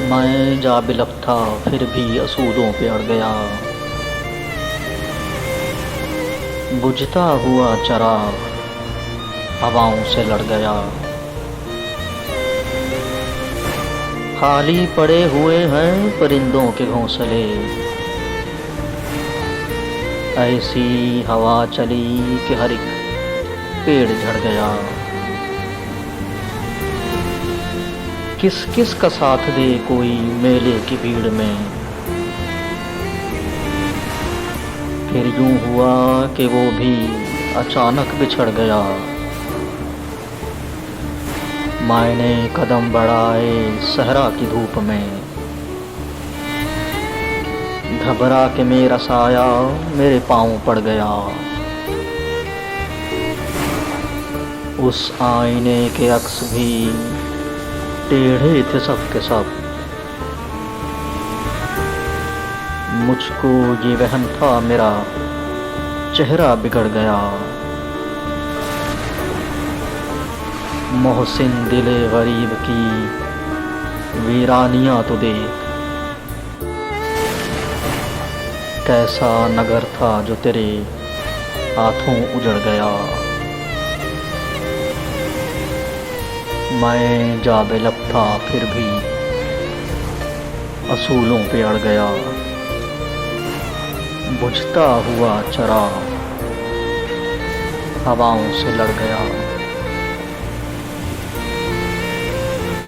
मैं जाबिलक था फिर भी असूलों पे अड़ गया। बुझता हुआ चराग हवाओं से लड़ गया। खाली पड़े हुए हैं परिंदों के घोंसले। ऐसी हवा चली कि हर एक पेड़ झड़ गया। किस किस का साथ दे कोई मेले की भीड़ में। फिर यूं हुआ कि वो भी अचानक बिछड़ गया। मैंने कदम बढ़ाए सहरा की धूप में। घबरा के मेरा साया मेरे पांव पड़ गया। उस आईने के अक्स भी टेढ़े थे सब के सब। मुझको ये वहम था मेरा चेहरा बिगड़ गया। मोहसिन दिले गरीब की वीरानियां तो देख। कैसा नगर था जो तेरे हाथों उजड़ गया। मैं जाबिलक था फिर भी असूलों पे अड़ गया। बुझता हुआ चराग हवाओं से लड़ गया।